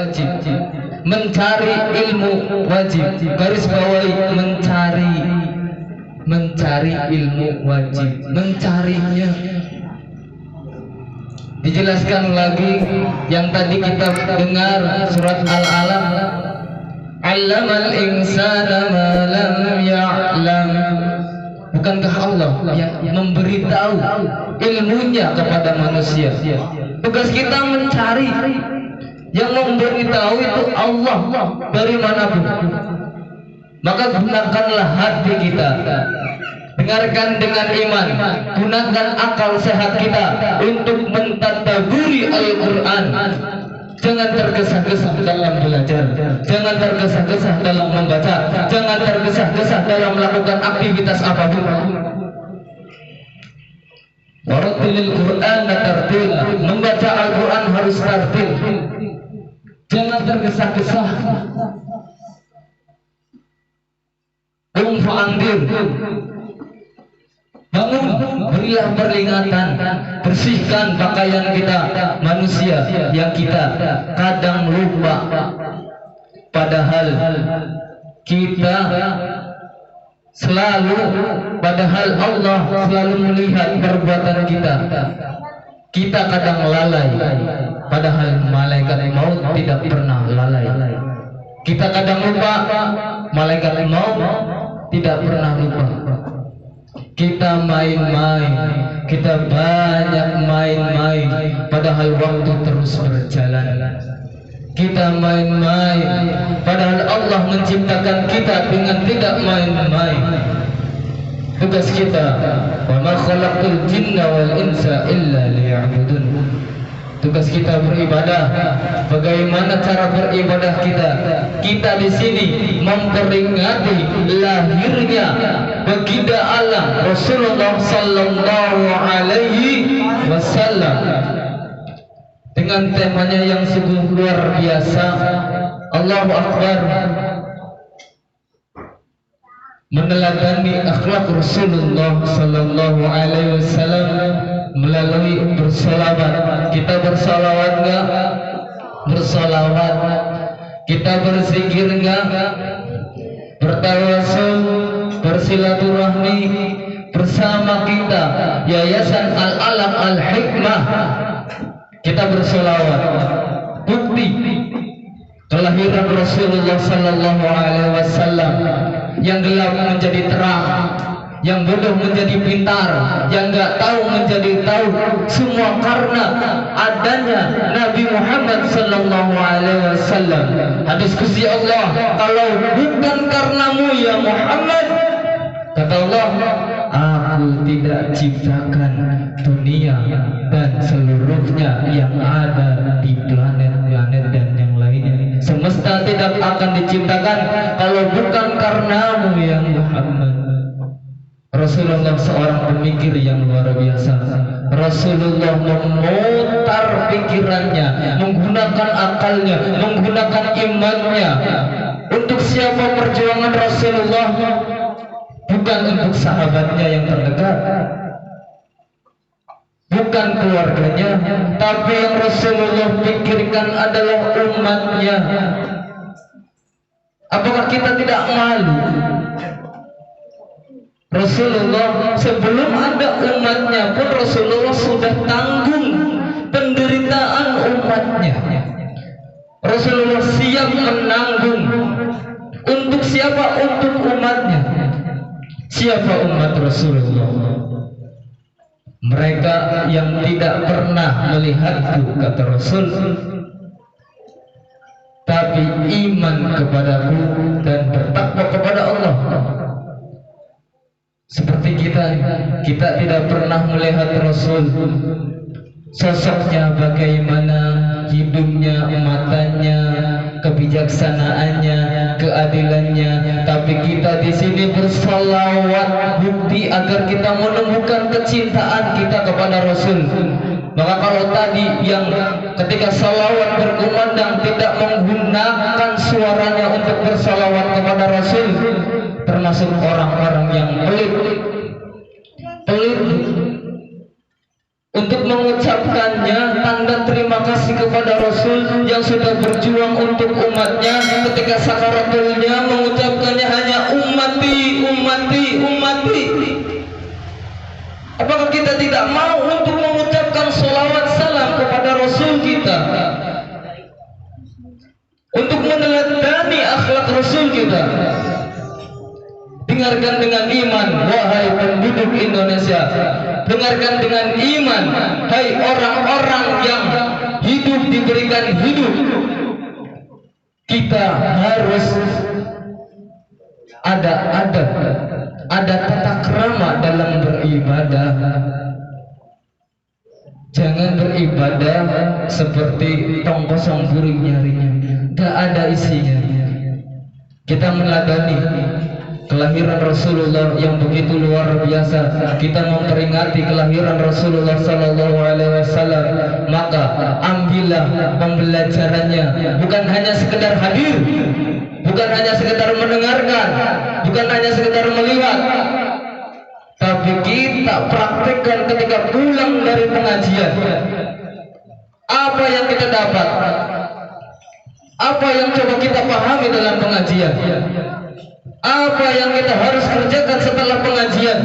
wajib. Mencari ilmu wajib. Garis bawahi mencari ilmu wajib. Mencarinya. Dijelaskan lagi yang tadi kita dengar surat Al-Alaq. Allamal insana ma lam ya'lam. Bukankah Allah yang memberitahu ilmunya kepada manusia? Tugas kita mencari. Yang memberitahu itu Allah dari manapun. Maka gunakanlah hati kita. Dengarkan dengan iman. Gunakan akal sehat kita untuk mentadabburi Al-Quran. Jangan tergesa-gesa dalam belajar. Jangan tergesa-gesa dalam membaca. Jangan tergesa-gesa dalam melakukan aktivitas apapun. Warattilil Qur'an tartila. Membaca Al-Quran harus tartil. Jangan tergesa-gesa. Fa'andir. Bangun, berilah peringatan, bersihkan pakaian kita. Manusia yang kita kadang lupa, padahal kita selalu, padahal Allah selalu melihat perbuatan kita. Kita kadang lalai, padahal malaikat maut tidak pernah lalai. Kita kadang lupa, malaikat maut tidak pernah lupa. Kita main-main, kita banyak main-main, padahal waktu terus berjalan. Kita main-main, padahal Allah menciptakan kita dengan tidak main-main. Tugas kita, wa ma khalaqtul jinna wal insa illa liya'budun. Tugas kita beribadah. Bagaimana cara beribadah kita? Kita di sini memperingati lahirnya baginda Allah Rasulullah sallallahu alaihi wasallam dengan temanya yang sungguh luar biasa. Allahu Akbar. Meneladani akhlak Rasulullah sallallahu alaihi wasallam melalui bersolawat. Kita bersolawat enggak? Bersolawat. Kita berzikir enggak? Bertawasul, bersilaturahmi bersama kita Yayasan Al-Alaq Al-Hikmah. Kita bersolawat. Bukti kelahiran Rasulullah sallallahu alaihi wasallam. Yang gelap menjadi terang, yang bodoh menjadi pintar, yang nggak tahu menjadi tahu. Semua karena adanya Nabi Muhammad sallallahu alaihi wasallam. Hadis qudsi Allah, kalau bukan karenamu ya Muhammad, kata Allah, aku tidak ciptakan dunia dan seluruhnya yang ada di planet-planet dan yang lainnya. Semesta tidak akan diciptakan kalau bukan karenamu ya Muhammad. Rasulullah seorang pemikir yang luar biasa. Rasulullah memutar pikirannya, menggunakan akalnya, menggunakan imannya. Untuk siapa perjuangan Rasulullah? Bukan untuk sahabatnya yang terdekat, bukan keluarganya, tapi yang Rasulullah pikirkan adalah umatnya. Apakah kita tidak malu? Rasulullah sebelum ada umatnya pun Rasulullah sudah tanggung penderitaan umatnya. Rasulullah siap menanggung. Untuk siapa? Untuk umatnya. Siapa umat Rasulullah? Mereka yang tidak pernah melihatku, kata Rasul, tapi iman kepadaku dan bertakwa kepada Allah. Seperti kita tidak pernah melihat Rasul, sosoknya bagaimana, hidungnya, matanya, kebijaksanaannya, keadilannya. Tapi kita di sini bersalawat, bukti agar kita menemukan kecintaan kita kepada Rasul. Maka kalau tadi yang ketika salawat berkumandang tidak menggunakan suaranya untuk bersalawat kepada Rasul, termasuk orang-orang yang pelit, untuk mengucapkannya tanda terima kasih kepada Rasul yang sudah berjuang untuk umatnya ketika sakaratulnya, mengucapkannya hanya ummati, ummati, ummati. Apakah kita tidak mau untuk mengucapkan sholawat salam kepada Rasul kita, untuk meneladani akhlak Rasul kita? Dengarkan dengan iman, wahai penduduk Indonesia. Dengarkan dengan iman, hai orang-orang yang hidup diberikan hidup. Kita harus ada adab, ada tata krama dalam beribadah. Jangan beribadah seperti tong kosong guring nyarinya, gak ada isinya. Kita meneladani kelahiran Rasulullah yang begitu luar biasa. Kita memperingati kelahiran Rasulullah Sallallahu Alaihi Wasallam, maka ambillah pembelajarannya. Bukan hanya sekedar hadir, bukan hanya sekedar mendengarkan, bukan hanya sekedar melihat, tapi kita praktekkan ketika pulang dari pengajian. Apa yang kita dapat? Apa yang coba kita pahami dalam pengajian? Apa yang kita harus kerjakan setelah pengajian?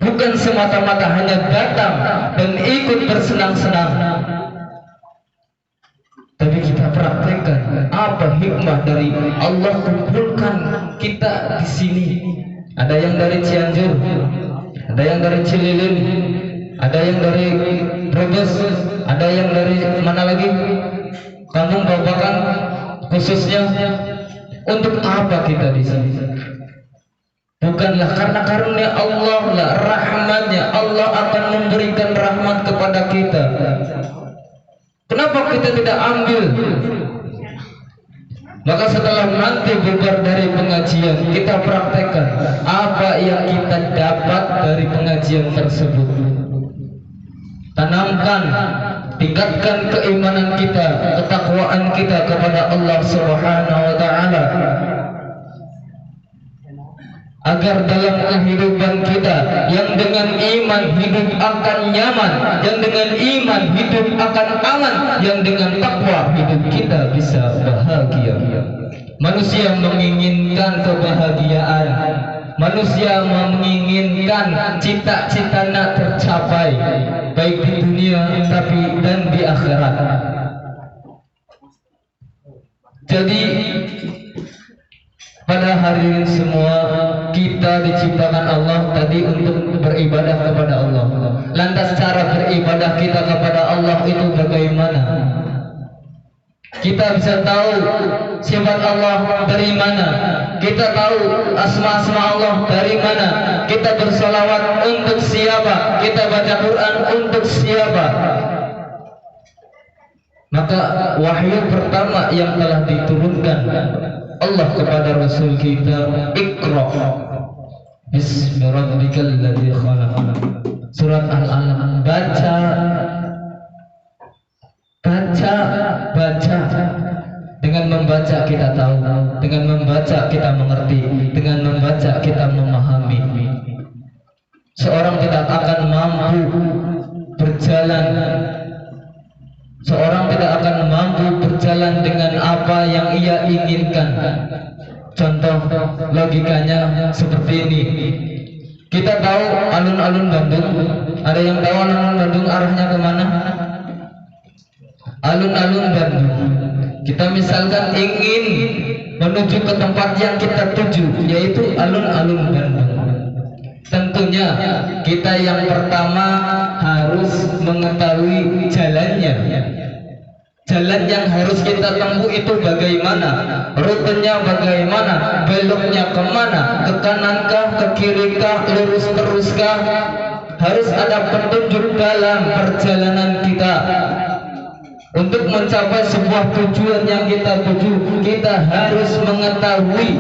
Bukan semata-mata hanya datang dan ikut bersenang-senang, tapi kita praktekkan apa hikmah dari Allah kumpulkan kita di sini. Ada yang dari Cianjur, ada yang dari Cililin, ada yang dari Brebes, ada yang dari mana lagi? Kampung Babakan khususnya. Untuk apa kita di sini? Bukanlah karena karunia Allah lah, rahmatnya Allah akan memberikan rahmat kepada kita. Kenapa kita tidak ambil? Maka setelah nanti bubar dari pengajian, kita praktekkan apa yang kita dapat dari pengajian tersebut. Tanamkan, tingkatkan keimanan kita, ketakwaan kita kepada Allah Subhanahu wa Ta'ala, agar dalam kehidupan kita yang dengan iman hidup akan nyaman, yang dengan iman hidup akan aman, yang dengan takwa hidup kita bisa bahagia. Manusia menginginkan kebahagiaan, manusia menginginkan cita-citanya tercapai, baik di dunia tapi dan di akhirat. Jadi pada hari ini semua kita diciptakan Allah tadi untuk beribadah kepada Allah. Lantas cara beribadah kita kepada Allah itu bagaimana? Kita bisa tahu sifat Allah dari mana? Kita tahu asma-asma Allah dari mana? Kita bersolawat untuk siapa? Kita baca Quran untuk siapa? Maka wahyu pertama yang telah diturunkan Allah kepada Rasul kita, Iqra Bismi rabbikal ladzi khalaq. Surat Al-Alaq. Baca, baca, baca. Dengan membaca kita tahu, dengan membaca kita mengerti, dengan membaca kita memahami. Seorang tidak akan mampu berjalan, seorang tidak akan mampu berjalan dengan apa yang ia inginkan. Contoh logikanya seperti ini. Kita tahu alun-alun Bandung. Ada yang tahu alun-alun Bandung arahnya kemana? Alun-alun Bandung. Kita misalkan ingin menuju ke tempat yang kita tuju, yaitu alun-alun Bandung. Tentunya kita yang pertama harus mengetahui jalannya. Jalan yang harus kita tempuh itu bagaimana, rutenya bagaimana, beloknya kemana, ke kanankah, ke kirikah, lurus teruskah. Harus ada petunjuk dalam perjalanan kita. Untuk mencapai sebuah tujuan yang kita tuju, kita harus mengetahui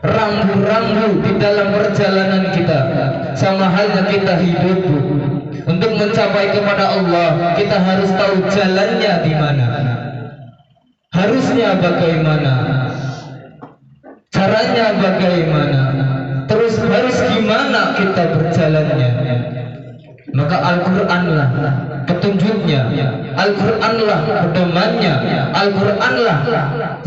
rambu-rambu di dalam perjalanan kita. Sama halnya kita hidup. Untuk mencapai kepada Allah, kita harus tahu jalannya di mana, harusnya bagaimana, caranya bagaimana, terus harus gimana kita berjalannya. maka Al-Qur'anlah petunjuknya, Al-Qur'anlah pedomannya, Al-Qur'anlah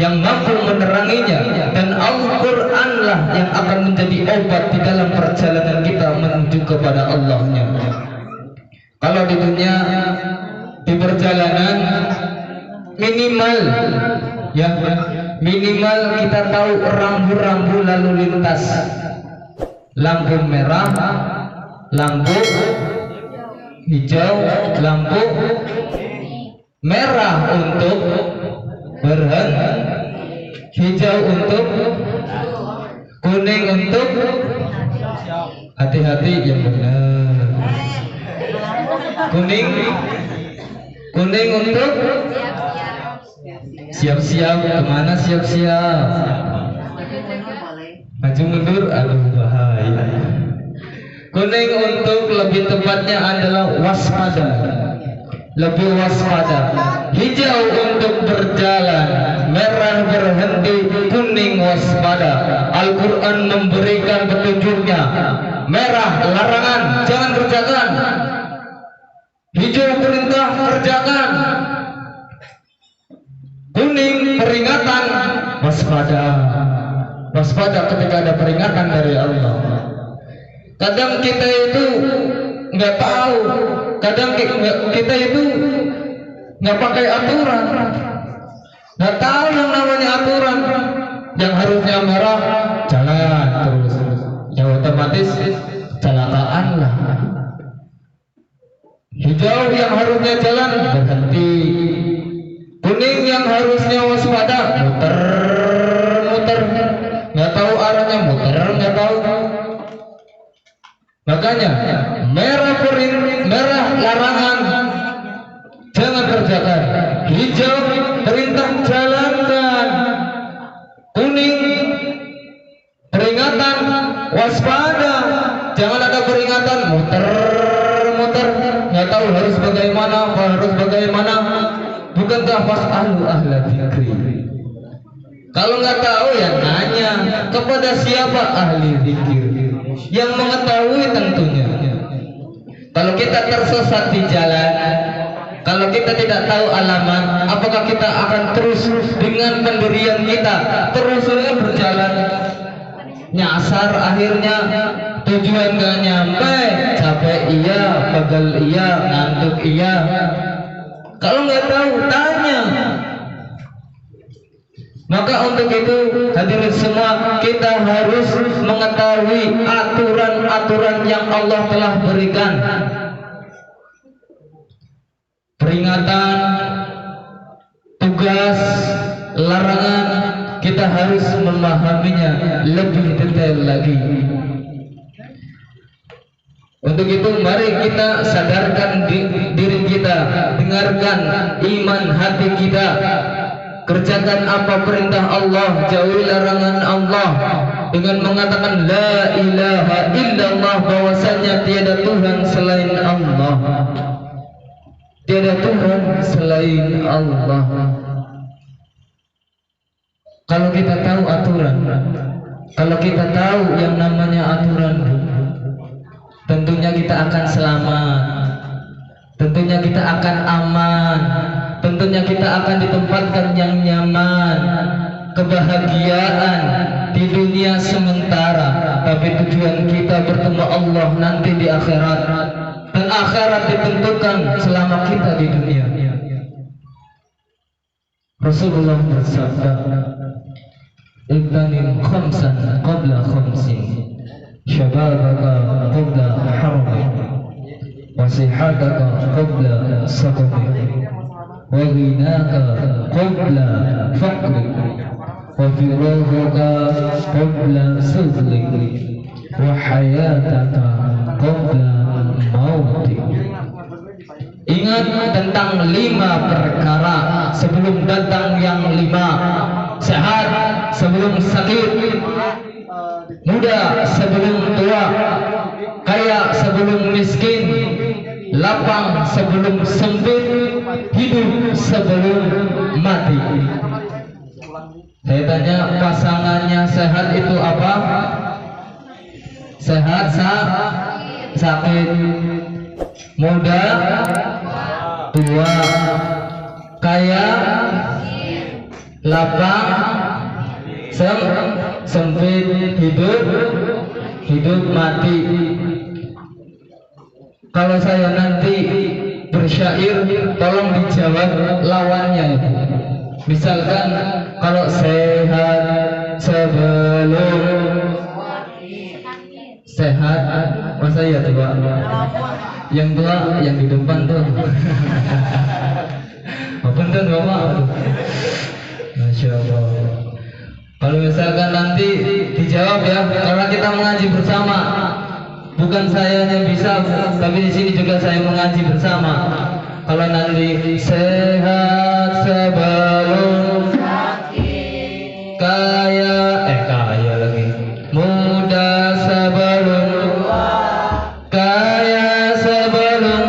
yang mampu meneranginya, dan Al-Qur'anlah yang akan menjadi obat di dalam perjalanan kita menuju kepada Allahnya. Kalau di dunia, di perjalanan, minimal ya, minimal kita tahu rambu-rambu lalu lintas, lampu merah, lampu hijau, lampu merah untuk berhenti, hijau untuk, kuning untuk hati-hati, yang benar. Kuning untuk siap-siap. Kemana siap-siap? Maju mundur, aduh bahaya. Kuning untuk, lebih tepatnya adalah waspada, lebih waspada. Hijau untuk berjalan, merah berhenti, kuning waspada. Al-Quran memberikan petunjuknya. Merah larangan, jangan kerjakan. Hijau perintah, kerjakan. Kuning peringatan, waspada. Waspada ketika ada peringatan dari Allah. Kadang kita itu nggak tahu, kadang kita itu nggak pakai aturan, nggak tahu yang namanya aturan. Yang harusnya merah jalan terus, ya otomatis kecelakaan lah. Hijau yang harusnya jalan berhenti, kuning yang harusnya waspada muter, nggak tahu arahnya, muter nggak tahu. Makanya merah larangan, jangan kerjakan. Hijau perintah, jalankan. Kuning peringatan, waspada. Jangan ada peringatan, muter, nggak tahu harus bagaimana, harus bagaimana. Bukankah fas'alu ahla dzikri? Kalau nggak tahu ya nanya kepada siapa ahli dzikir, yang mengetahui tentunya. Kalau kita tersesat di jalan, kalau kita tidak tahu alamat, apakah kita akan terus dengan pendirian kita terus berjalan, nyasar akhirnya tujuan gak nyampe, capek iya, pegel iya, ngantuk iya. Kalau nggak tahu tanya. Maka untuk itu hadirin semua, kita harus mengetahui aturan-aturan yang Allah telah berikan. Peringatan, tugas, larangan, kita harus memahaminya lebih detail lagi. Untuk itu mari kita sadarkan diri kita, dengarkan iman hati kita. Kerjakan apa perintah Allah, jauhi larangan Allah dengan mengatakan la ilaha illallah, bahwasanya tiada Tuhan selain Allah. Tiada Tuhan selain Allah. Kalau kita tahu aturan, kalau kita tahu yang namanya aturan, tentunya kita akan selamat, tentunya kita akan aman, tentunya kita akan ditempatkan yang nyaman, kebahagiaan di dunia sementara, tapi tujuan kita bertemu Allah nanti di akhirat, dan akhirat ditentukan selama kita di dunia. Rasulullah bersabda, "Ibtanim khamsan qabla khamsin, syababaka qabla harbi, wasihataka qabla saqami, wa ghinaka qabla faqri, wa firagaka qabla sugli, wa hayataka qabla mauti." Ingat tentang 5 perkara sebelum datang yang 5. Sehat sebelum sakit, muda sebelum tua, kaya sebelum miskin, lapang sebelum sempit, hidup sebelum mati. Saya tanya, pasangannya sehat itu apa? Sehat sakit. muda, tua, kaya, lapang, sempit, hidup mati. Kalau saya nanti bersyair, tolong dijawab lawannya. Misalkan kalau sehat sebelum sehat, masa ya tua? Yang tua yang di depan tuh. Apa tuh bapak? Masya Allah. Kalau misalkan nanti dijawab ya, karena kita mengaji bersama. Bukan saya yang bisa, tapi di sini juga saya mengaji bersama. Kalau nanti sehat sebelum kaya lagi, muda sebelum kaya sebelum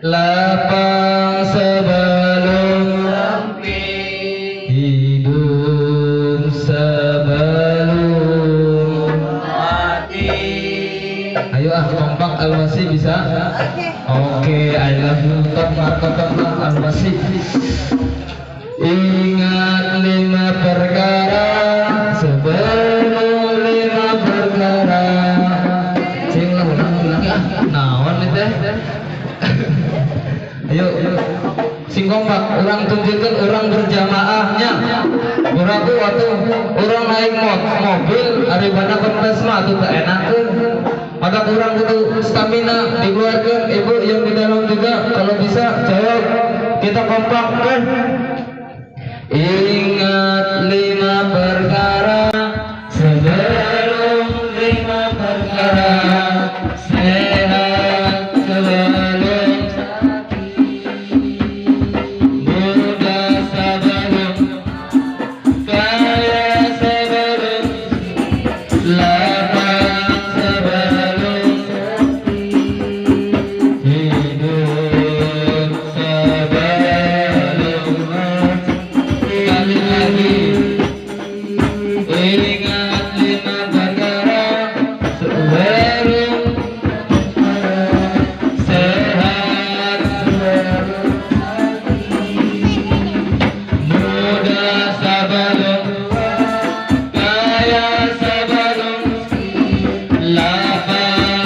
lapang sebelum hidup sebelum mati. Ayo kompak Al-Wasi bisa? Oke, I love you kompak Al-Wasi. Ingat 5 perkara sebelum 5 perkara. Sing ulang naon teh? Ayo sing kompak, orang tunjukkan orang berjamaahnya. Berapa waktu orang naik mobil hari mana kontes mah tuh tak enakeun. Maka kurang itu stamina dikeluarkan. Ibu yang di dalam juga kalau bisa jawab, kita kompak kan. Ingat 5 perkara sebelum 5 perkara. Sehat sebelum muda sebelum kaya sebelum lapang sebelum hidup sebelum sekali lagi. Ingat 5 perkara sebelum sehat muda sebelum kaya sebelum lapang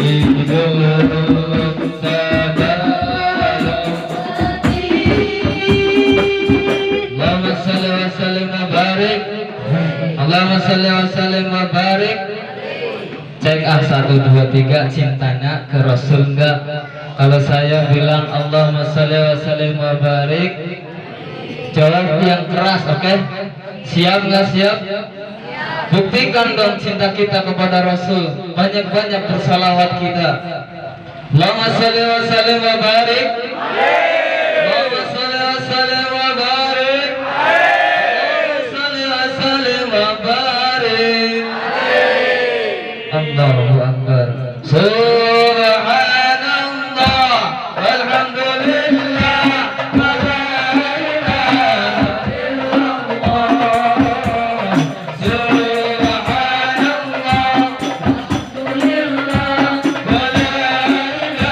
hidup sebelum. Allahumma salli wa sallim wa barik. Allahumma salli wa sallim wa barik. Cek 1, 2, 3 cintanya ke Rasul enggak? Kalau saya bilang Allahumma salli wa sallim wa barik, jawab yang keras, oke? Siap nggak siap? Buktikan dong cinta kita kepada Rasul. Banyak-banyak bersalawat kita. Allahumma salli wa sallim wa barik. Allahumma salli wa sallim wa barik. Allahumma salli wa sallim wa barik. Allahu Akbar. Subhanallah walhamdulillah wa la ilaha illallah. Subhanallah walhamdulillah wa la ilaha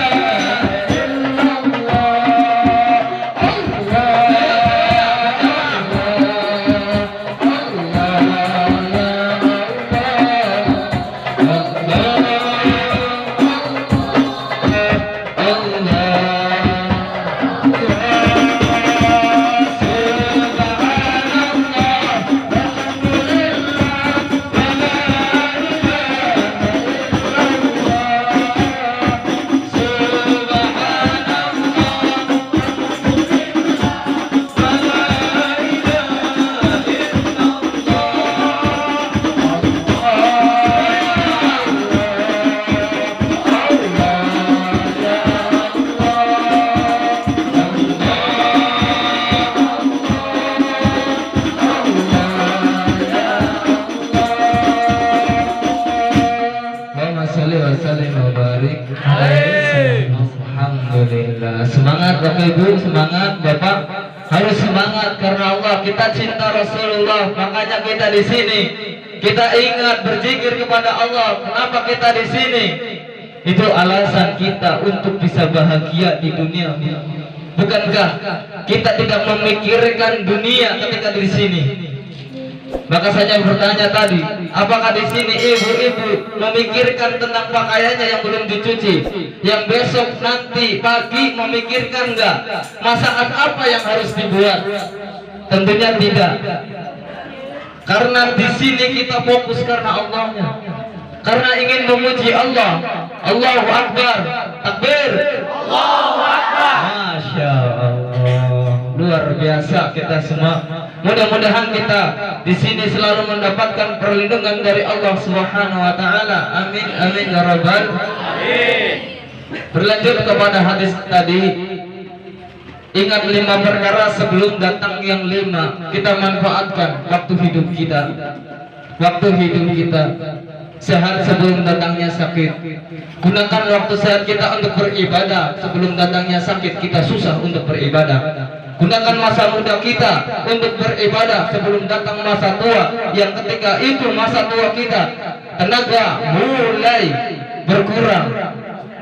Alhamdulillah. Semangat Bapak Ibu, semangat Bapak. Harus semangat karena Allah, kita cinta Rasulullah, makanya kita di sini. kita ingat berzikir kepada Allah. Kenapa kita di sini? Itu alasan kita untuk bisa bahagia di dunia. Bukankah kita tidak memikirkan dunia ketika di sini? Maka saya bertanya tadi, apakah di sini ibu-ibu memikirkan tentang pakaiannya yang belum dicuci, yang besok nanti pagi memikirkan enggak masakan apa yang harus dibuat? Tentunya tidak. Karena di sini kita fokus karena Allahnya, karena ingin memuji Allah. Allahu Akbar, takbir, Allahu Akbar. Masya Allah, luar biasa kita semua. Mudah-mudahan kita di sini selalu mendapatkan perlindungan dari Allah Subhanahu wa taala. Amin amin ya rabbal alamin. Berlanjut kepada hadis tadi, ingat 5 perkara sebelum datang yang 5. Kita manfaatkan waktu hidup kita. Waktu hidup kita sehat sebelum datangnya sakit. Gunakan waktu sehat kita untuk beribadah. Sebelum datangnya sakit kita susah untuk beribadah. Gunakan masa muda kita untuk beribadah sebelum datang masa tua, yang ketika itu masa tua kita tenaga mulai berkurang,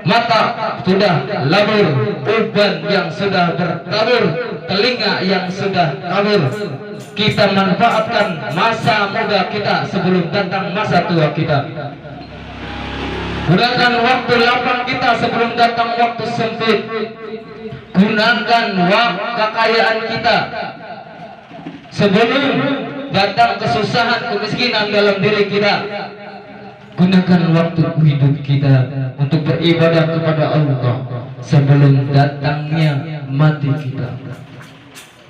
mata sudah labur, uban yang sudah bertabur, telinga yang sudah kabur. Kita manfaatkan masa muda kita sebelum datang masa tua kita. Gunakan waktu lapang kita sebelum datang waktu sempit. Gunakan kekayaan kita sebelum datang kesusahan, kemiskinan dalam diri kita. Gunakan waktu hidup kita untuk beribadah kepada Allah sebelum datangnya mati kita.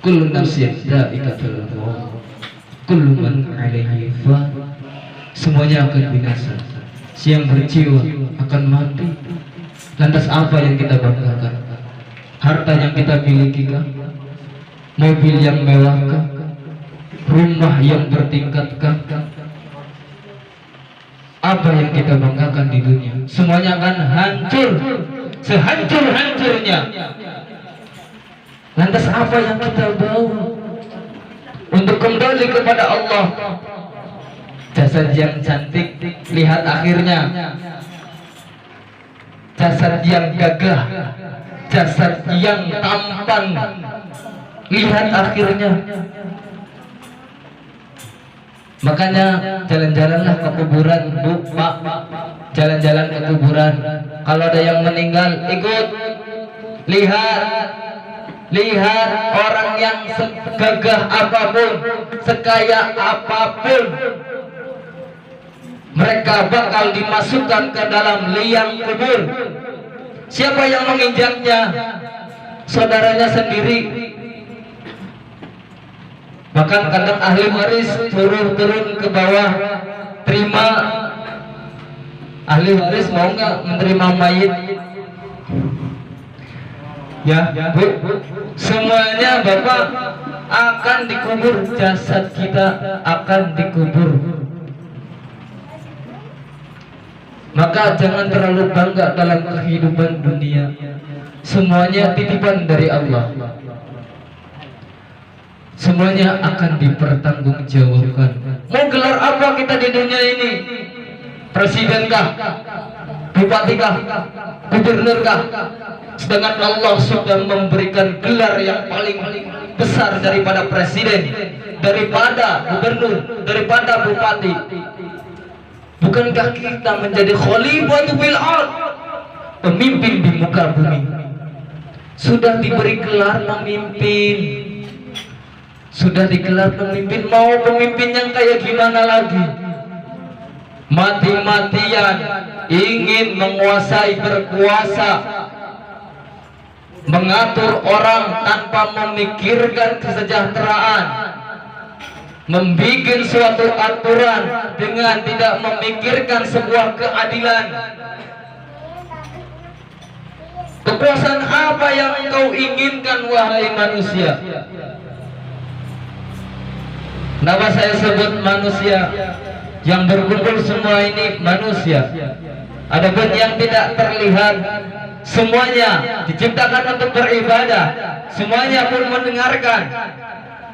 Kullu nafsin dha'iqatul maut, kullu man 'alaiha fan. Semuanya akan binasa. Siang berjiwa akan mati. Lantas apa yang kita banggakan? Harta yang kita miliki kah? Mobil yang mewah kah? Rumah yang bertingkat kah? Apa yang kita banggakan di dunia? Semuanya akan hancur, sehancur-hancurnya. Lantas apa yang kita bawa untuk kembali kepada Allah? Jasad yang cantik, lihat akhirnya. Jasad yang gagah, jasad yang tampan, lihat akhirnya. Makanya jalan-jalanlah ke kuburan, Bu, Pak. Jalan-jalan ke kuburan. Kalau ada yang meninggal, ikut. Lihat orang yang segagah apapun, sekaya apapun, mereka bakal dimasukkan ke dalam liang kubur. Siapa yang menginjaknya? Saudaranya sendiri. Bahkan kadang ahli waris turun ke bawah, terima. Ahli waris mau nggak menerima mayit? Ya, Bu. Semuanya Bapak akan dikubur, jasad kita akan dikubur. Maka jangan terlalu bangga dalam kehidupan dunia. Semuanya titipan dari Allah. Semuanya akan dipertanggungjawabkan. Mau gelar apa kita di dunia ini? Presidenkah? Bupatikah? Gubernorkah? Sedangkan Allah sudah memberikan gelar yang paling besar daripada presiden, daripada gubernur, daripada bupati. Bukankah kita menjadi khalifatu fil ard, pemimpin di muka bumi? Sudah diberi gelar pemimpin, sudah digelar pemimpin. Mau pemimpin yang kayak gimana lagi? Mati-matian ingin menguasai, berkuasa, mengatur orang tanpa memikirkan kesejahteraan, membikin suatu aturan dengan tidak memikirkan sebuah keadilan. Kekuasaan apa yang engkau inginkan, wahai manusia? Kenapa saya sebut manusia? Yang berkumpul semua ini manusia. Adapun yang tidak terlihat, semuanya diciptakan untuk beribadah. Semuanya pun mendengarkan,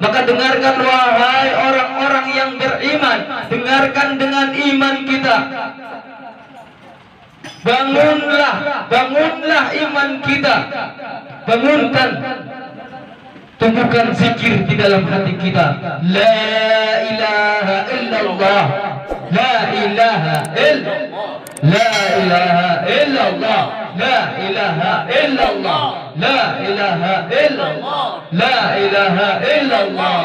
Maka dengarkan wahai orang-orang yang beriman, dengarkan dengan iman kita. Bangunlah, bangunlah iman kita. Bangunkan, tumbuhkan zikir di dalam hati kita. La ilaha illallah, la ilaha illallah, la ilaha illallah, la ilaha illallah, la ilaha illallah, la ilaha illallah,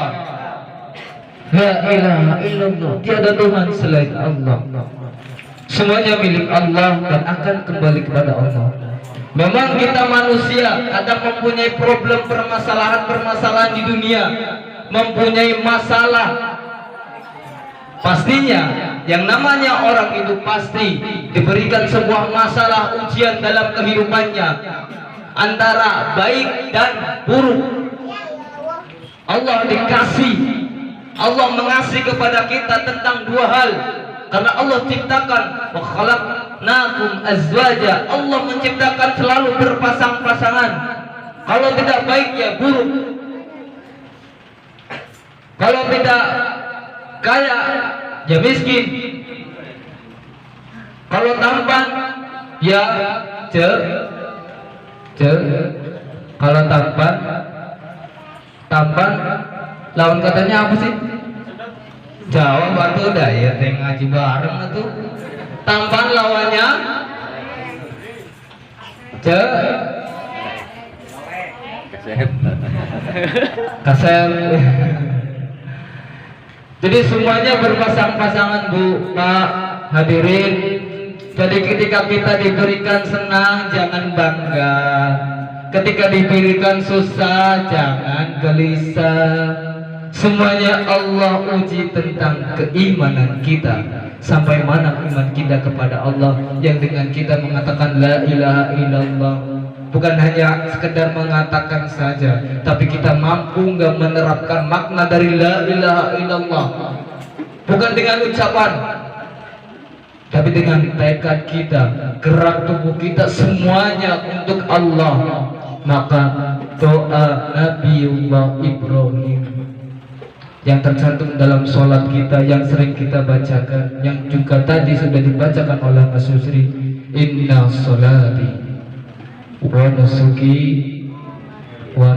la ilaha illallah. Tiada Tuhan selain Allah. Semuanya milik Allah dan akan kembali kepada Allah. Memang kita manusia kadang mempunyai problem, permasalahan di dunia, mempunyai masalah. Pastinya yang namanya orang itu pasti diberikan sebuah masalah ujian dalam kehidupannya, antara baik dan buruk. Allah dikasih, Allah mengasih kepada kita tentang dua hal. Karena Allah ciptakan wa khalaqnakum azwaja, Allah menciptakan selalu berpasang-pasangan. Kalau tidak baik ya buruk, kalau tidak kaya ya miskin, kalau tampan ya kalau tampan lawan katanya apa sih? Jawab atau udah ya, saya ngaji bareng itu. Tampan lawannya kasep. Jadi semuanya berpasang-pasangan Bu, Pak, hadirin. Jadi ketika kita diberikan senang jangan bangga, ketika diberikan susah jangan gelisah. Semuanya Allah uji tentang keimanan kita, sampai mana iman kita kepada Allah, yang dengan kita mengatakan la ilaha illallah. Bukan hanya sekedar mengatakan saja, tapi kita mampu nggak menerapkan makna dari la ilaha illallah. Bukan dengan ucapan, tapi dengan tekad kita, gerak tubuh kita, semuanya untuk Allah. Maka doa Nabiullah Ibrahim yang tercantum dalam sholat kita, yang sering kita bacakan, yang juga tadi sudah dibacakan oleh Mas Yusri, inna sholati wa nusuki wa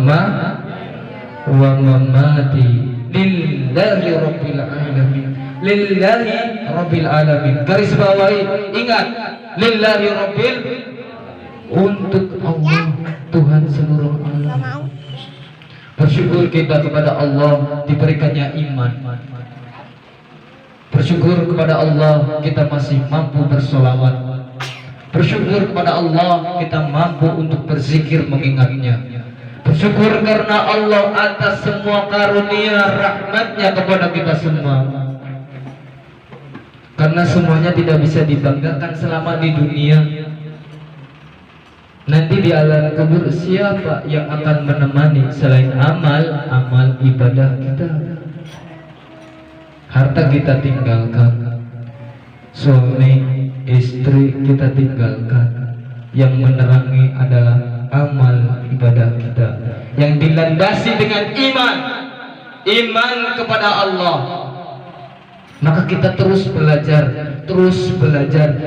mamati lillahi rabbil alamin, lillahi rabbil alamin. Garis bawahi, ingat, lillahi rabbil, untuk Allah, Tuhan seluruh alam. Bersyukur kita kepada Allah diberikannya iman. Bersyukur kepada Allah kita masih mampu bersolawat. Bersyukur kepada Allah kita mampu untuk berzikir mengingatnya. Bersyukur karena Allah atas semua karunia rahmatnya kepada kita semua. Karena semuanya tidak bisa dibanggakan selama di dunia. Nanti di alam kubur siapa yang akan menemani selain amal ibadah kita? Harta kita tinggalkan, suami istri kita tinggalkan, yang menerangi adalah amal ibadah kita yang dilandasi dengan iman kepada Allah. Maka kita terus belajar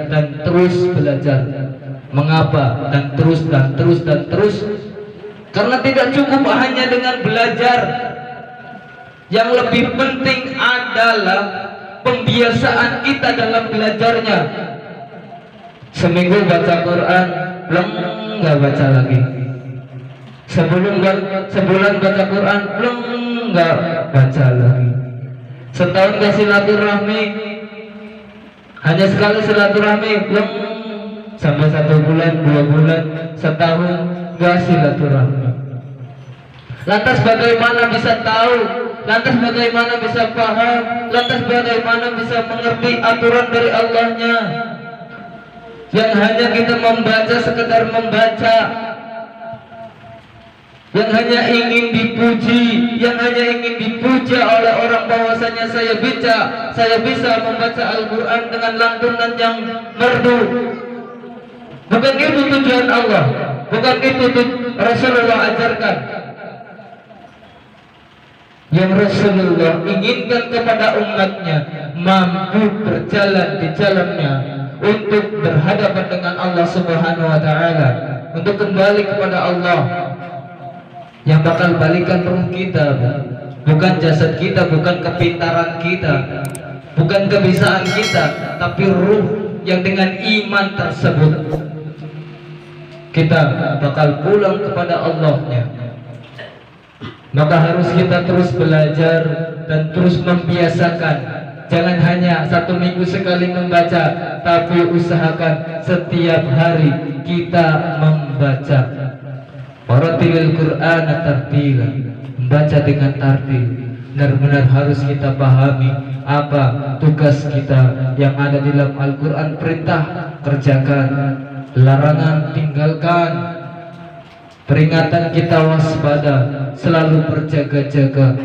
dan terus belajar. Mengapa? Dan terus. Karena tidak cukup hanya dengan belajar. Yang lebih penting adalah pembiasaan kita dalam belajarnya. Seminggu baca Quran, belum nggak baca lagi. Sebulan baca Quran, belum nggak baca lagi. Setahun gak silaturahmi, hanya sekali silaturahmi, belum. Sampai 1 bulan, 2 bulan, setahun gak silaturahmi. Lantas bagaimana bisa tahu? Lantas bagaimana bisa paham? Lantas bagaimana bisa mengerti aturan dari Allahnya? Yang hanya kita membaca sekedar membaca, yang hanya ingin dipuji, yang hanya ingin dipuja oleh orang bahwasanya saya bisa membaca Al-Quran dengan lantunan yang merdu. Bukan itu tujuan Allah, bukan itu Rasulullah ajarkan. yang Rasulullah inginkan kepada umatnya mampu berjalan di jalannya untuk berhadapan dengan Allah Subhanahu wa taala, untuk kembali kepada Allah. Yang bakal balikan ruh kita, bukan jasad kita, bukan kepintaran kita, bukan kebiasaan kita, tapi ruh yang dengan iman tersebut kita bakal pulang kepada Allahnya. Maka harus kita terus belajar dan terus membiasakan. Jangan hanya 1 minggu sekali membaca, tapi usahakan setiap hari kita membaca. Waratilil Qur'an tartila, membaca dengan tartil. Benar-benar harus kita pahami apa tugas kita yang ada di dalam Al-Quran. Perintah kerjakan, larangan tinggalkan, peringatan kita waspada, selalu berjaga-jaga.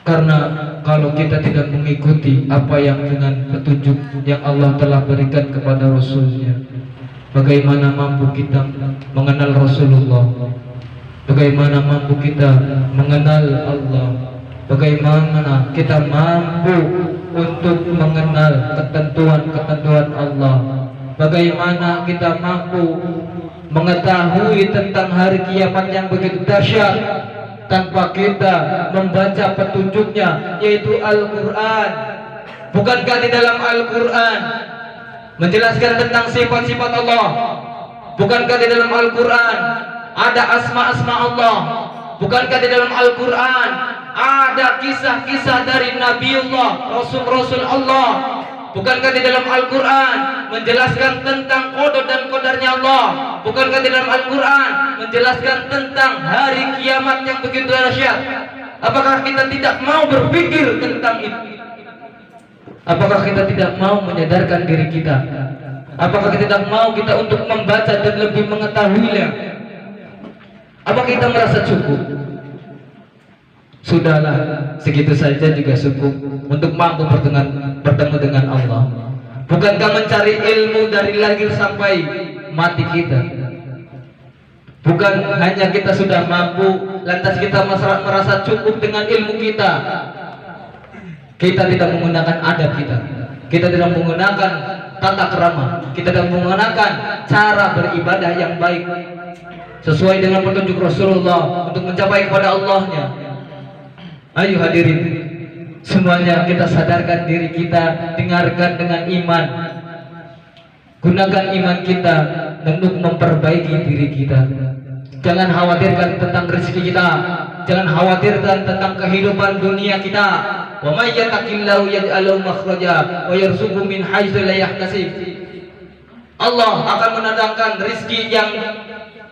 Karena kalau kita tidak mengikuti apa yang dengan petunjuk yang Allah telah berikan kepada Rasulnya, bagaimana mampu kita mengenal Rasulullah? Bagaimana mampu kita mengenal Allah? Bagaimana kita mampu untuk mengenal ketentuan-ketentuan Allah? Bagaimana kita mampu mengetahui tentang hari kiamat yang begitu dahsyat tanpa kita membaca petunjuknya, yaitu Al-Quran? Bukankah di dalam Al-Quran menjelaskan tentang sifat-sifat Allah? Bukankah di dalam Al-Quran ada asma-asma Allah? Bukankah di dalam Al-Quran ada kisah-kisah dari Nabiullah, Rasul-Rasul Allah? Bukankah di dalam Al-Quran menjelaskan tentang qada dan qadarnya Allah? Bukankah di dalam Al-Quran menjelaskan tentang hari kiamat yang begitu dahsyat? Apakah kita tidak mau berpikir tentang itu? Apakah kita tidak mau menyadarkan diri kita? Apakah kita tidak mau kita untuk membaca dan lebih mengetahuinya? Apakah kita merasa cukup? Sudahlah, segitu saja juga cukup untuk mampu bertemu dengan Allah. Bukankah mencari ilmu dari lahir sampai mati kita? Bukan hanya kita sudah mampu, lantas kita merasa cukup dengan ilmu kita. Kita tidak menggunakan adab kita, kita tidak menggunakan tata krama, kita tidak menggunakan cara beribadah yang baik sesuai dengan petunjuk Rasulullah untuk mencapai kepada Allahnya. Ayo hadirin semuanya, kita sadarkan diri kita, dengarkan dengan iman, gunakan iman kita untuk memperbaiki diri kita. Jangan khawatirkan tentang rezeki kita, jangan khawatirkan tentang kehidupan dunia kita. Wa may yattaqillahu yaj'al lahu makhraja wa yarzuqhu min haitsu la yahtasib. Allah akan mendatangkan rezeki yang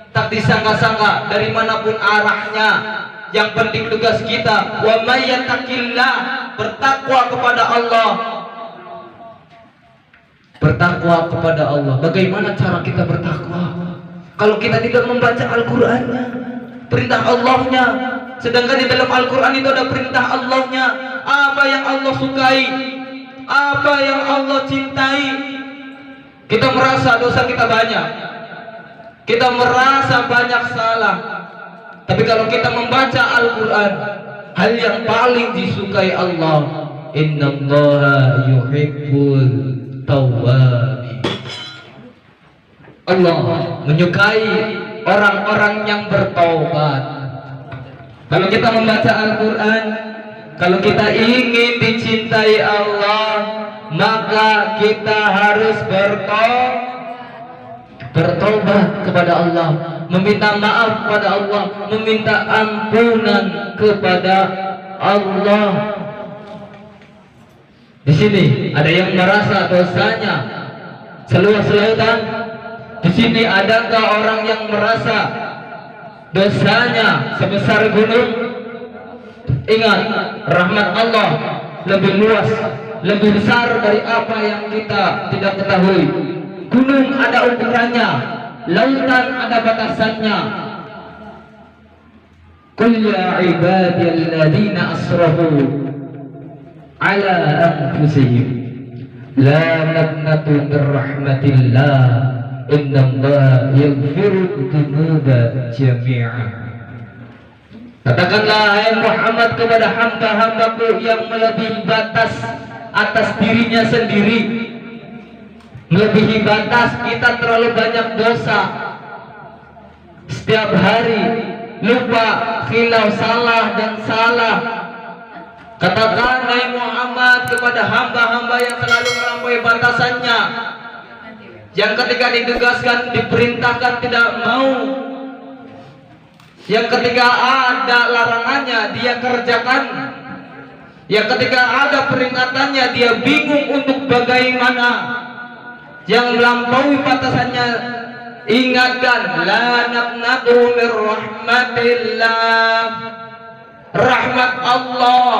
tak disangka-sangka dari manapun arahnya. Yang penting tugas kita, wa may yattaqillah, bertakwa kepada Allah. Bertakwa kepada Allah. Bagaimana cara kita bertakwa kalau kita tidak membaca Al-Qur'annya, perintah Allahnya? Sedangkan di dalam Al-Quran itu ada perintah Allahnya, apa yang Allah sukai, apa yang Allah cintai. Kita merasa dosa kita banyak, kita merasa banyak salah, tapi kalau kita membaca Al-Quran, hal yang paling disukai Allah, innallaha yuhibbul tawwabin. Allah menyukai orang-orang yang bertaubat. Kalau kita membaca Al-Quran, kalau kita ingin dicintai Allah, maka kita harus bertobat kepada Allah, meminta maaf kepada Allah, meminta ampunan kepada Allah. Di sini ada yang merasa dosanya seluas lautan. Di sini adakah orang yang merasa dosanya sebesar gunung? Ingat, rahmat Allah lebih luas, lebih besar dari apa yang kita tidak ketahui. Gunung ada ukurannya, lautan ada batasannya. Qul ya ibadiyalladzina asrafu ala anfusihim la taqnatu min rahmatillah innallaha yaghfiru dzunuba jami'a. Katakanlah hai Muhammad kepada hamba-hambaku yang melebihi batas atas dirinya sendiri. Melebihi batas, kita terlalu banyak dosa. Setiap hari lupa, khilaf, salah dan salah. Katakan hai Muhammad kepada hamba-hamba yang selalu melampaui batasannya, yang ketika ditugaskan, diperintahkan tidak mau, yang ketika ada larangannya dia kerjakan, yang ketika ada peringatannya dia bingung untuk bagaimana, yang melampaui batasannya ingatkan, la naqnatu min rahmatillah. Rahmat Allah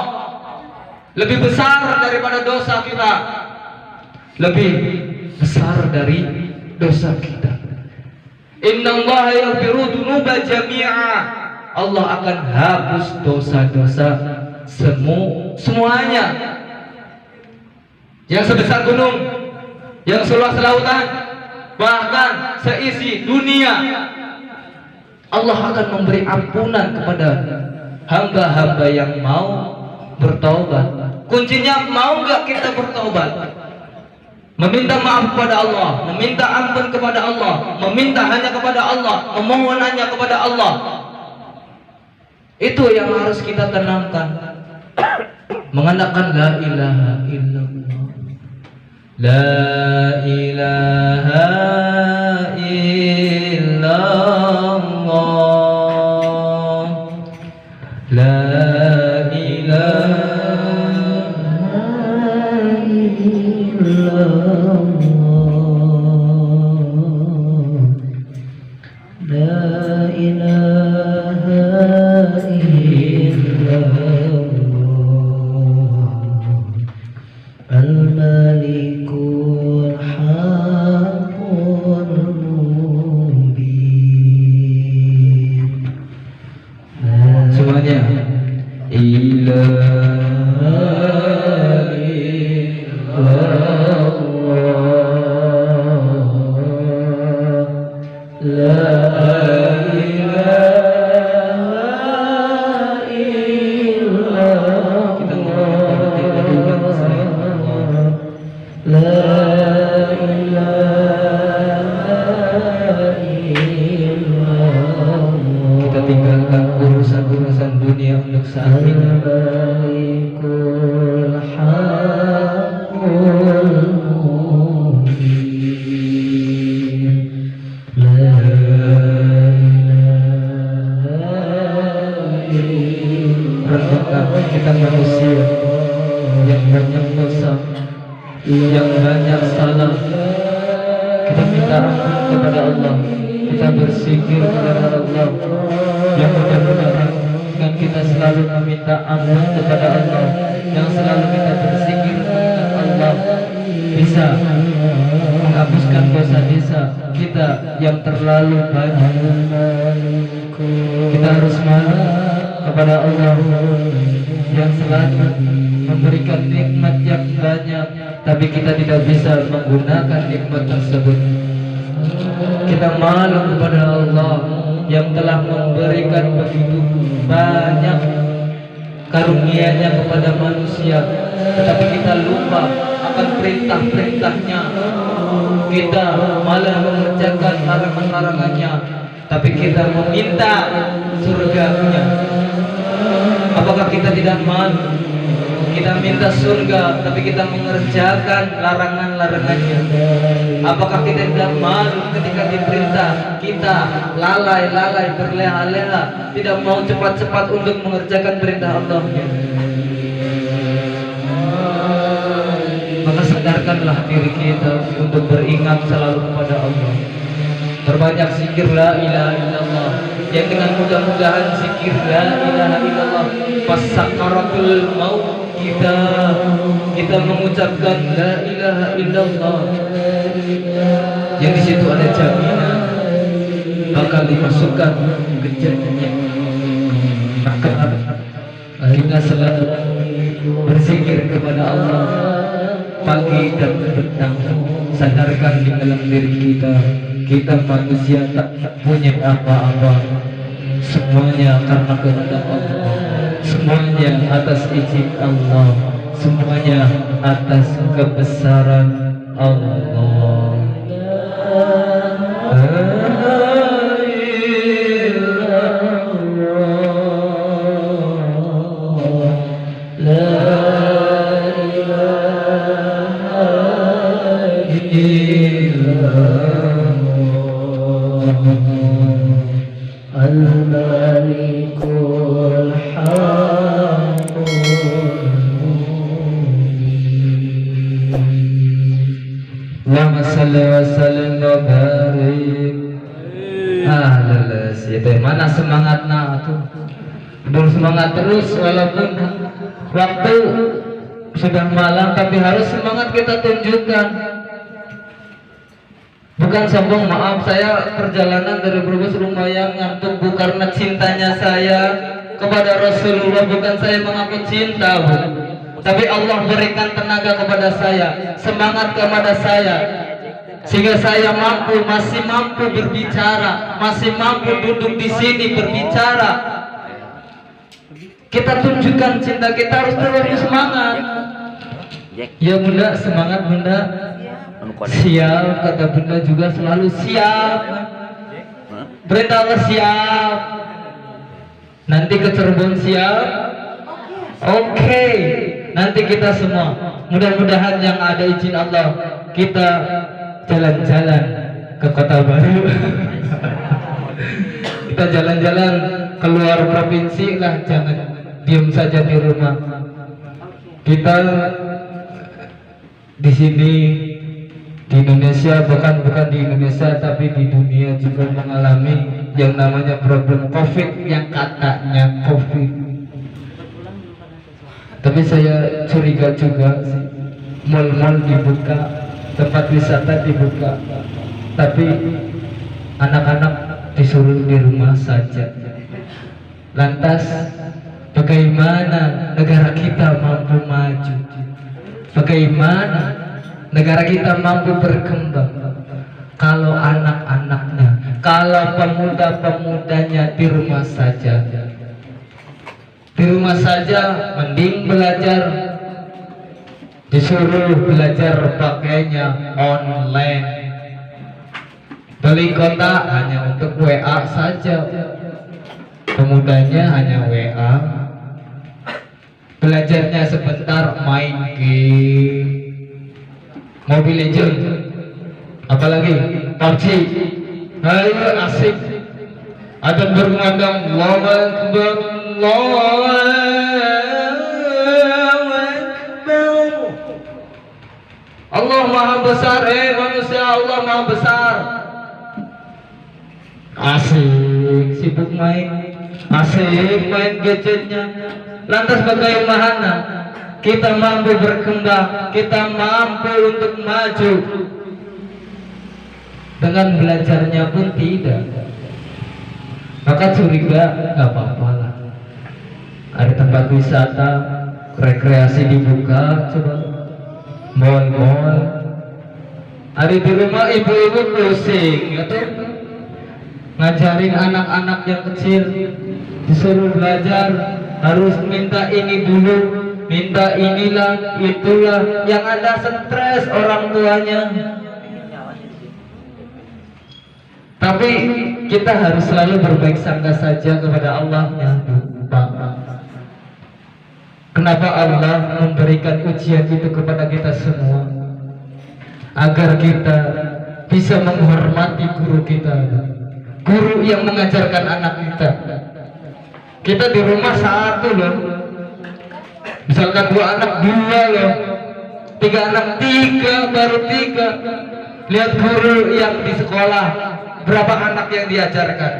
lebih besar daripada dosa kita, lebih besar dari dosa kita. Innallaha yaghfiru dzunuba jami'a. Allah akan hapus dosa-dosa semuanya, yang sebesar gunung, yang seluas lautan, bahkan seisi dunia. Allah akan memberi ampunan kepada hamba-hamba yang mau bertaubat. Kuncinya mau nggak kita bertaubat, meminta maaf kepada Allah, meminta ampun kepada Allah, meminta hanya kepada Allah, memohon hanya kepada Allah. Itu yang harus kita tanamkan. Mengandalkan la ilaha illallah, la ilaha illallah, la kita manusia yang banyak dosa, yang banyak salah. Kita minta ampun kepada Allah, kita berzikir kepada Allah, yang mudah-mudahan dengan kita selalu meminta ampun kepada Allah, yang selalu kita berzikir kepada Allah, bisa menghapuskan dosa-dosa kita yang terlalu banyak. Kita harus malu kepada Allah yang selalu memberikan nikmat yang banyak, tapi kita tidak bisa menggunakan nikmat tersebut. Kita malu kepada Allah yang telah memberikan begitu banyak karunia-Nya kepada manusia, tetapi kita lupa akan perintah-perintahnya. Kita malah mengerjakan larangan-larangannya, tapi kita meminta surga-Nya. Apakah kita tidak malu? Kita minta surga, tapi kita mengerjakan larangan-larangannya. Apakah kita tidak malu ketika diperintah? Kita lalai-lalai, berleha-leha, tidak mau cepat-cepat untuk mengerjakan perintah Allah. Maka sadarkanlah diri kita untuk beringat selalu kepada Allah. Berbanyak zikir la ilaha illallah, yang dengan mudah-mudahan zikir la ilaha illallah pas sakaratul maut kita mengucapkan la ilaha illallah, yang di situ ada jaminan bakal dimasukkan ke jannah. Maka kita selalu berzikir kepada Allah pagi dan petang. Sadarkan di dalam diri kita, kita manusia tak punya apa-apa. semuanya karena kehendak Allah, semuanya atas izin Allah, semuanya atas kebesaran Allah. Allahumma salli wa sallim wa barik. Leles ya teh, mana semangatna tuh? Belum semangat terus walaupun waktu sudah malam, tapi harus semangat kita tunjukkan. Bukan sombong, maaf saya perjalanan dari Brebes lumayan ngantuk, bukan karena cintanya saya kepada Rasulullah, bukan saya mengaku cinta, Bu. Tapi Allah berikan tenaga kepada saya, semangat kepada saya, sehingga saya masih mampu berbicara, masih mampu duduk di sini berbicara. Kita tunjukkan cinta kita, harus terus semangat. Ya Bunda, semangat Bunda. Siap, kata Bunda juga selalu siap. Perintah Allah siap. Nanti ke Cirebon siap. Oke. Nanti kita semua, mudah-mudahan yang ada izin Allah, kita jalan-jalan ke kota baru. Kita jalan-jalan keluar provinsi lah, jangan diam saja di rumah. Kita di sini di Indonesia, bukan di Indonesia tapi di dunia juga mengalami yang namanya problem COVID, yang katanya COVID. Tapi saya curiga juga sih, mal-mal dibuka, tempat wisata dibuka, tapi anak-anak disuruh di rumah saja. Lantas bagaimana negara kita mampu maju? Bagaimana negara kita mampu berkembang kalau anak-anaknya, kalau pemuda-pemudanya di rumah saja? Di rumah saja mending belajar, disuruh belajar pakainya online, beli kota hanya untuk WA saja, pemudanya hanya WA, belajarnya sebentar main game, Mobile Legends, apalagi PUBG. Ayo asik, ada berkumandang Allahu Akbar, Allahu Akbar. Allah Maha Besar, manusia, Allah Maha Besar. Asik, sibuk main, asik main gadgetnya. Lantas bagaimana kita mampu berkembang, kita mampu untuk maju? Dengan belajarnya pun tidak. Maka curiga, nggak apa-apa lah. Ada tempat wisata, rekreasi dibuka, coba mal-mal. Ada di rumah ibu-ibu pusing, atau ngajarin anak-anak yang kecil, disuruh belajar, harus minta ini dulu, minta inilah, itulah, yang ada stres orang tuanya. Tapi kita harus selalu berbaik sangka saja kepada Allah. Kenapa Allah memberikan ujian itu kepada kita semua? Agar kita bisa menghormati guru kita, guru yang mengajarkan anak kita. Kita di rumah satu loh, misalkan 2 anak 2 loh, 3 anak 3, baru 3. Lihat guru yang di sekolah, berapa anak yang diajarkan?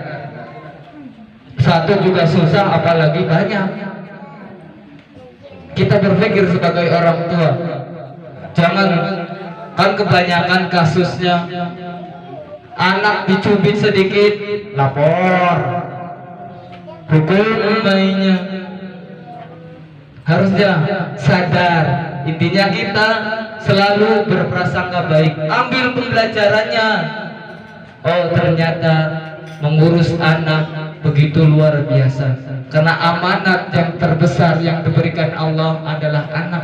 1 juga susah, apalagi banyak. Kita berpikir sebagai orang tua, jangan, kan kebanyakan kasusnya anak dicubit sedikit lapor, hukum bayinya. Harusnya sadar, intinya kita selalu berprasangka baik, ambil pembelajarannya. Oh ternyata mengurus anak begitu luar biasa. Karena amanat yang terbesar yang diberikan Allah adalah anak.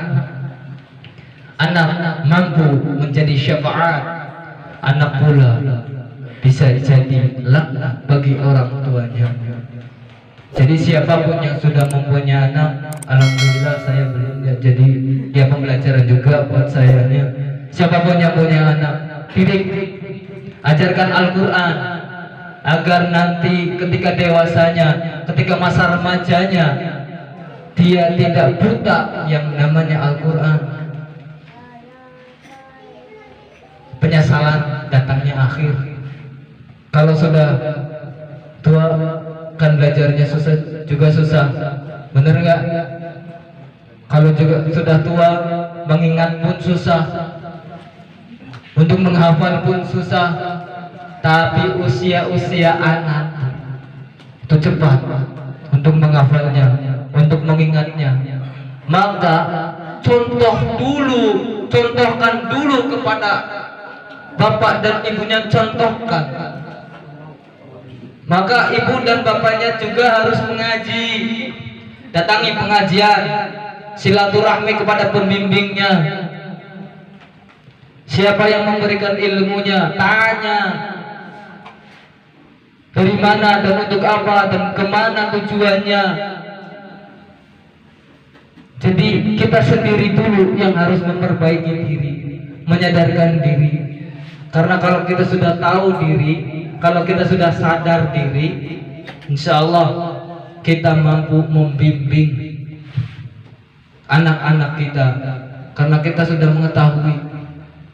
Anak mampu menjadi syafaat, anak pula bisa jadi laknat bagi orang tuanya. Jadi siapapun yang sudah mempunyai anak, alhamdulillah saya belum, jadi ya pembelajaran juga buat saya. Siapapun yang punya anak, didik, ajarkan Al-Quran agar nanti ketika dewasanya, ketika masa remajanya, dia tidak buta yang namanya Al-Quran. Penyesalan datangnya akhir. Kalau sudah tua kan belajarnya juga susah, bener nggak? Kalau juga sudah tua, mengingat pun susah, untuk menghafal pun susah. Tapi usia anak itu cepat untuk menghafalnya, untuk mengingatnya. Maka contohkan dulu kepada bapak dan ibunya, contohkan. Maka ibu dan bapaknya juga harus mengaji, datangi pengajian, silaturahmi kepada pembimbingnya. Siapa yang memberikan ilmunya, tanya dari mana dan untuk apa dan kemana tujuannya. Jadi kita sendiri dulu yang harus memperbaiki diri, menyadarkan diri. Karena kalau kita sudah tahu diri, kalau kita sudah sadar diri, insya Allah kita mampu membimbing anak-anak kita. Karena kita sudah mengetahui,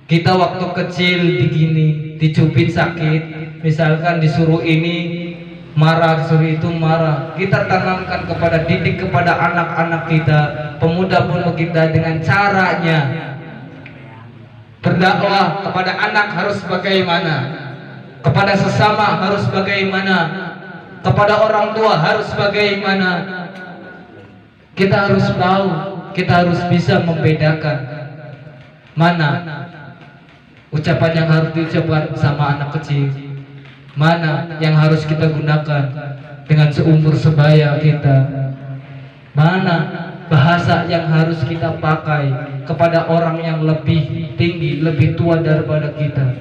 kita waktu kecil begini, dicubit sakit, misalkan disuruh ini marah, disuruh itu marah. Kita tanamkan kepada, didik kepada anak-anak kita, pemuda-pemudi kita dengan caranya berdakwah kepada anak harus bagaimana, kepada sesama harus bagaimana, kepada orang tua harus bagaimana. Kita harus tahu, kita harus bisa membedakan mana ucapan yang harus diucapkan sama anak kecil, mana yang harus kita gunakan dengan seumur sebaya kita, mana bahasa yang harus kita pakai kepada orang yang lebih tinggi, lebih tua daripada kita.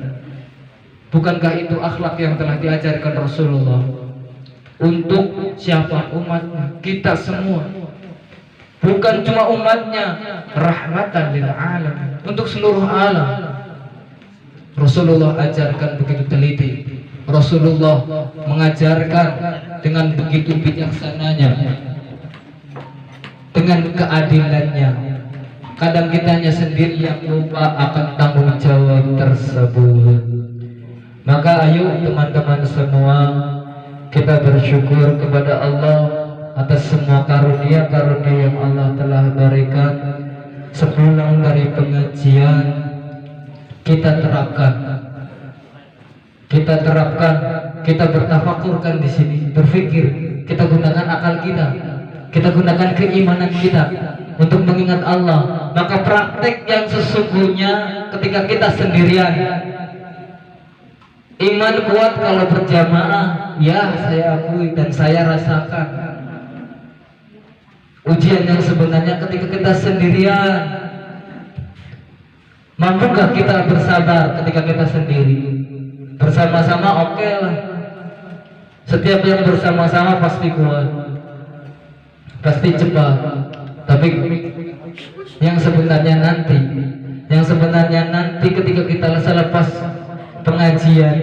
Bukankah itu akhlak yang telah diajarkan Rasulullah untuk siapa? Umatnya, kita semua. Bukan cuma umatnya, rahmatan lil alam, untuk seluruh alam. Rasulullah ajarkan begitu teliti. Rasulullah mengajarkan dengan begitu bijaksananya, dengan keadilannya. Kadang kitanya sendiri yang lupa akan tanggung jawab tersebut. Maka ayo teman-teman semua, kita bersyukur kepada Allah atas semua karunia-karunia yang Allah telah berikan. Sepulang dari pengajian, kita terapkan, kita bertafakurkan di sini, berpikir, kita gunakan akal kita gunakan keimanan kita untuk mengingat Allah. Maka praktek yang sesungguhnya ketika kita sendirian. Iman kuat kalau berjamaah, ya saya akui dan saya rasakan. Ujian yang sebenarnya ketika kita sendirian. Mampukah kita bersabar ketika kita sendiri? Bersama-sama oke lah. Setiap yang bersama-sama pasti kuat, pasti cepat. Tapi yang sebenarnya nanti ketika kita selepas pengajian,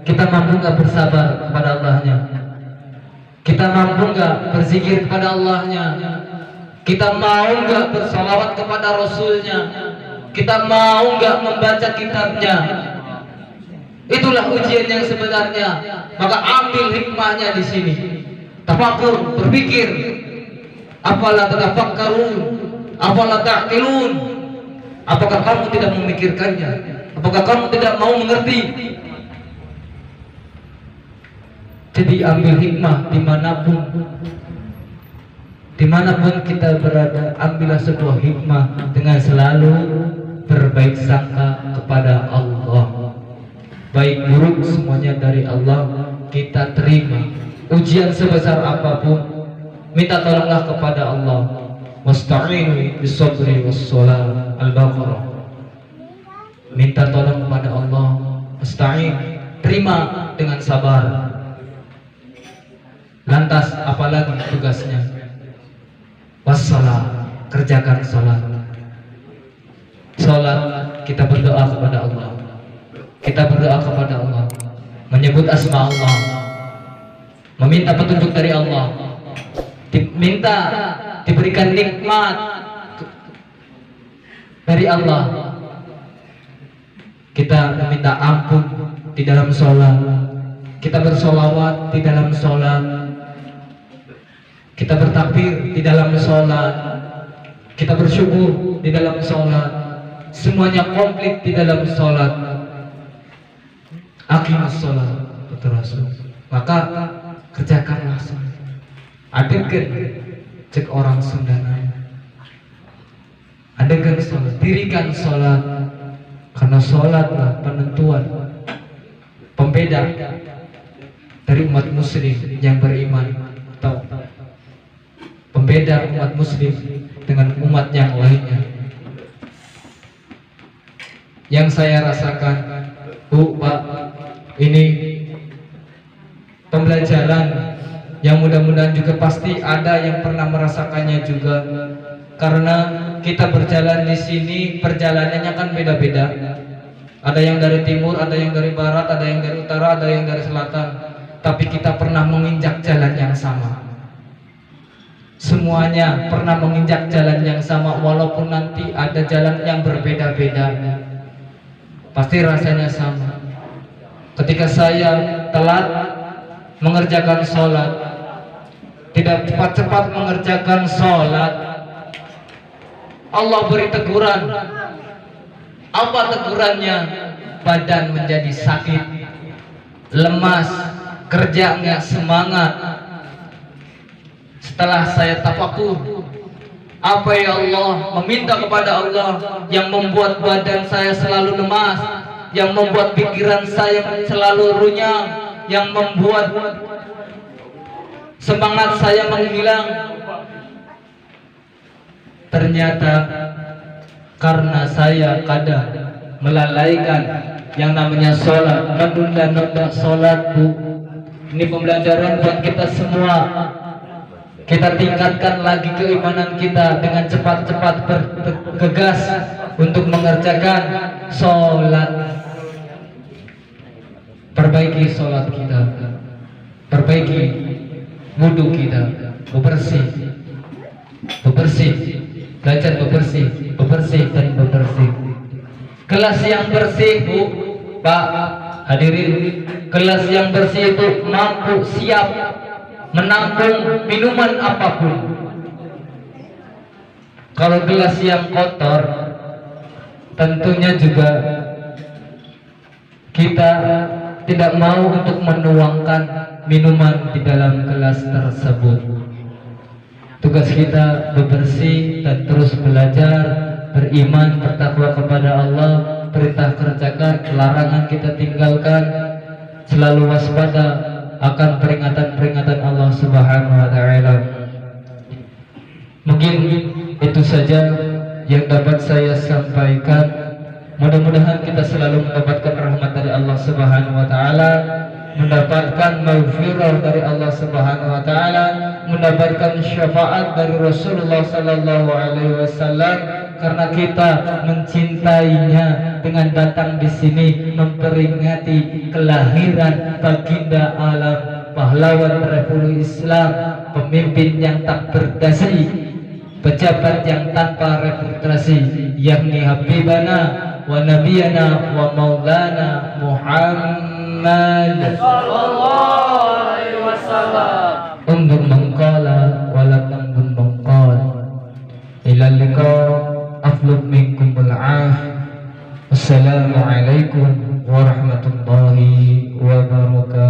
kita mampu nggak bersabar kepada Allahnya? Kita mampu nggak berzikir kepada Allahnya? Kita mau nggak bersalawat kepada Rasulnya? Kita mau nggak membaca kitabnya? Itulah ujian yang sebenarnya. Maka ambil hikmahnya di sini. Tafakur, berpikir. Afala tatafakkarun, afala ta'qilun. Apakah kamu tidak memikirkannya? Apakah kamu tidak mau mengerti? Jadi ambil hikmah dimanapun kita berada. Ambillah sebuah hikmah dengan selalu berbaik sangka kepada Allah. Baik buruk semuanya dari Allah, kita terima. ujian sebesar apapun, minta tolonglah kepada Allah. Wasta'inu bis-sabri was-shalah. Al-Baqarah. Minta tolong kepada Allah. Wasta'in, terima dengan sabar. Lantas apalagi tugasnya? Wassalah, kerjakan salat. Salat, kita berdoa kepada Allah. Kita berdoa kepada Allah, menyebut asma Allah, meminta petunjuk dari Allah, minta diberikan nikmat dari Allah. Kita meminta ampun di dalam sholat, kita bersolawat di dalam sholat, kita bertakbir di dalam sholat, kita bersyukur di dalam sholat, semuanya komplit di dalam sholat. Aqimus sholat, betul Rasul. Maka kerjakanlah sholat. Adegan cek orang Sundana. Adegan sholat, dirikan sholat, karena sholatlah penentuan, pembeda dari umat muslim yang beriman, atau pembeda umat muslim dengan umat yang lainnya. Yang saya rasakan, Bu, Pak, ini pembelajaran yang mudah-mudahan juga pasti ada yang pernah merasakannya juga, karena kita berjalan di sini perjalanannya kan beda-beda. Ada yang dari timur, ada yang dari barat, ada yang dari utara, ada yang dari selatan. Tapi kita pernah menginjak jalan yang sama. Semuanya pernah menginjak jalan yang sama, walaupun nanti ada jalan yang berbeda-beda. Pasti rasanya sama. Ketika saya telat mengerjakan sholat, tidak cepat-cepat mengerjakan sholat, Allah beri teguran. Apa tegurannya? Badan menjadi sakit, lemas, kerja nggak semangat. Setelah saya tafakur, apa ya Allah, meminta kepada Allah yang membuat badan saya selalu lemas, yang membuat pikiran saya selalu runyam, yang membuat semangat saya menghilang. Ternyata karena saya kadang melalaikan yang namanya sholat, menunda-nunda sholat, Bu. Ini pembelajaran buat kita semua. Kita tingkatkan lagi keimanan kita dengan cepat-cepat bergegas untuk mengerjakan sholat. Perbaiki sholat kita, perbaiki wudhu kita, bebersih, belajar bebersih dan bebersih. Kelas yang bersih, Bu, Pak, hadirin, kelas yang bersih itu mampu siap menampung minuman apapun. Kalau gelas yang kotor, tentunya juga kita tidak mau untuk menuangkan minuman di dalam gelas tersebut. Tugas kita bebersih dan terus belajar, beriman, bertakwa kepada Allah, perintah kerjakan, larangan kita tinggalkan, selalu waspada akan peringatan-peringatan Allah Subhanahu wa Ta'ala. Mungkin itu saja yang dapat saya sampaikan. Mudah-mudahan kita selalu mendapatkan rahmat dari Allah Subhanahu wa Ta'ala, mendapatkan maghfirah dari Allah Subhanahu wa Ta'ala, mendapatkan syafaat dari Rasulullah sallallahu alaihi wasallam, karena kita mencintainya dengan datang di sini memperingati kelahiran baginda alam, pahlawan Republik Islam, pemimpin yang tak berdasi, pejabat yang tanpa reputasi, yakni Habibana wa Nabiyana wa Maulana Muhammad sallallahu alaihi wasallam. Untuk mengqala wala tambun mengqal ila liqa afluk minkumul af. Assalamualaikum warahmatullahi wabarakatuh.